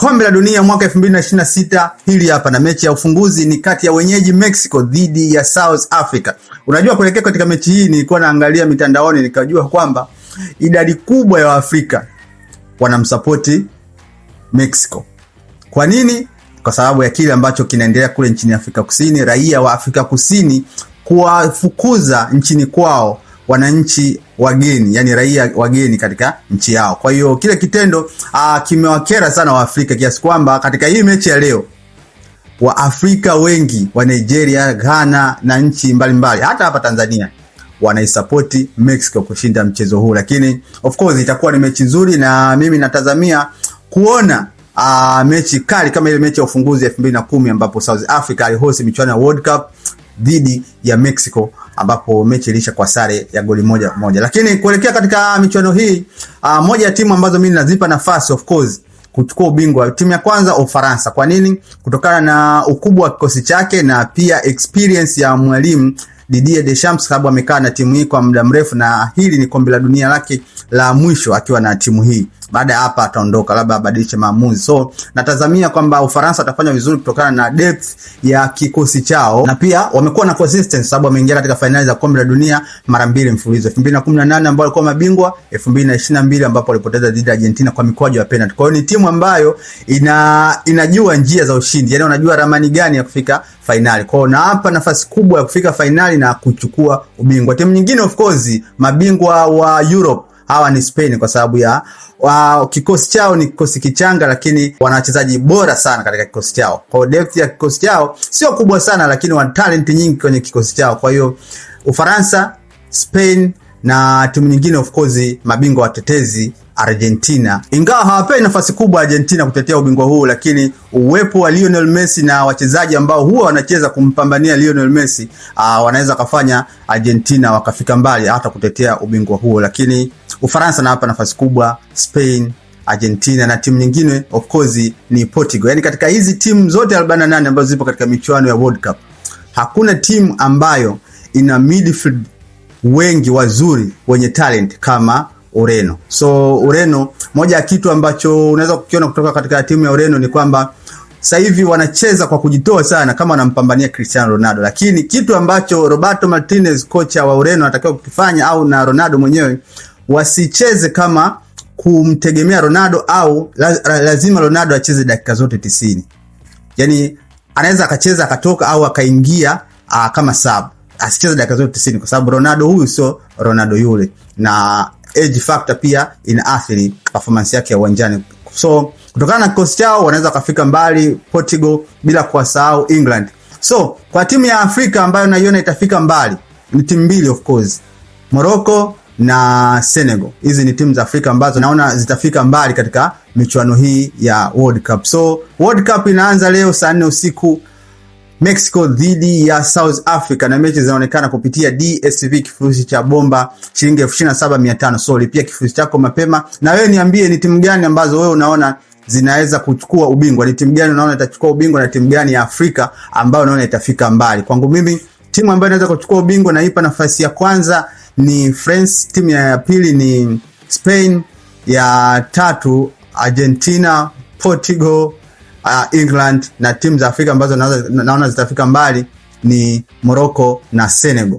Kombe la dunia mwaka 2026 hili hapa, na mechi ya ufunguzi ni kati ya wenyeji Mexico dhidi ya South Africa. Unajua, kuelekea katika mechi hii nilikuwa naangalia mitandaoni nikajua kwamba idadi kubwa ya Waafrika wanamsupport Mexico. Kwa nini? Kwa sababu ya kile ambacho kinaendelea kule nchini Afrika Kusini, raia wa Afrika Kusini kuwafukuza nchini kwao wananchi wageni, yani raia wageni katika nchi yao. Kwa hiyo kile kitendo kimewakera sana Waafrika kiasi kwamba katika hii mechi ya leo Waafrika wengi wa Nigeria, Ghana na nchi mbalimbali hata hapa Tanzania wanaisupport Mexico kushinda mchezo huu. Lakini of course itakuwa ni mechi nzuri na mimi natazamia kuona mechi kali kama ile mechi ya ufunguzi ya 2010 ambapo South Africa alihost michuano ya World Cup dhidi ya Mexico, ambapo mechi ilisha kwa sare ya goli moja. Lakini kuelekea katika michuano hii, moja ya timu ambazo mimi nazipa nafasi of course kuchukua ubingwa, timu ya kwanza Ufaransa. Kwa nini? Kutokana na ukubwa wa kikosi chake na pia experience ya mwalimu Didier Deschamps, sababu amekaa na timu hii kwa muda mrefu na hili ni kombe la dunia lake la mwisho akiwa na timu hii. Baada ya hapa ataondoka, labda abadilishe maamuzi. So natazamia kwamba Ufaransa atafanya vizuri kutokana na depth ya kikosi chao, na pia wamekuwa na consistency sababu wameingia katika finali za kombe la dunia mara 2 mfululizo. 2018 ambao walikuwa mabingwa, 2022 ambapo walipoteza dhidi ya Argentina kwa mikwaju ya penalty. Kwa hiyo ni timu ambayo inajua njia za ushindi, yani unajua ramani gani ya kufika finali. Kwa hiyo na hapa nafasi kubwa ya kufika finali na kuchukua ubingwa. Timu nyingine of course mabingwa wa Europe hawa ni Spain, kwa sababu ya kikosi chao ni kikosi kichanga, lakini wana wachezaji bora sana katika kikosi chao. Kwa hiyo depth ya kikosi chao sio kubwa sana, lakini wana talent nyingi kwenye kikosi chao. Kwa hiyo Ufaransa, Spain na timu nyingine of course mabingwa watetezi Argentina. Ingawa hawapewi nafasi kubwa Argentina kutetea ubingwa huu, lakini uwepo wa Lionel Messi na wachezaji ambao huwa wanacheza kumpambania Lionel Messi wanaweza kufanya Argentina wakafika mbali hata kutetea ubingwa huu. Lakini Ufaransa na hapa nafasi kubwa, Spain, Argentina na timu nyingine of course ni Portugal. Yani katika hizi timu zote 48 ambazo zipo katika michuano ya World Cup, hakuna timu ambayo ina midfield wengi wazuri wenye talent kama Ureno. So Ureno, moja ya kitu ambacho unaweza kukiona kutoka katika timu ya Ureno ni kwamba sasa hivi wanacheza kwa kujitoa sana kama wanampambania Cristiano Ronaldo. Lakini kitu ambacho Roberto Martinez, kocha wa Ureno, anatakiwa kukifanya, au na Ronaldo mwenyewe, wasicheze kama kumtegemea Ronaldo au lazima Ronaldo acheze dakika zote 90. Yani anaweza akacheza akatoka au akaingia kama sub. Asicheze dakika zote 90 kwa sababu Ronaldo huyu sio Ronaldo yule, na age factor pia inaathiri performance yake ya uwanjani. So kutokana na kikosi chao wanaweza kufika mbali Portugal, bila kuwasahau England. So kwa timu ya Afrika ambayo naiona itafika mbali ni timu mbili of course, Morocco na Senegal. Hizi ni timu za Afrika ambazo naona zitafika mbali katika michuano hii ya World Cup. So World Cup inaanza leo saa 4 usiku, Mexico dhidi ya South Africa, na mechi zinaonekana kupitia DStv kifurushi cha bomba shilingi 27,500. So lipia kifurushi chako mapema, na wewe niambie ni timu gani ambazo wewe unaona zinaweza kuchukua ubingwa. Ni timu gani unaona itachukua ubingwa na timu gani ya Afrika ambayo unaona itafika mbali. Kwangu mimi timu ambayo inaweza kuchukua ubingwa na ipa nafasi ya kwanza ni France, timu ya pili ni Spain, ya tatu Argentina, Portugal, England, na timu za Afrika ambazo naona zitafika mbali ni Morocco na Senegal.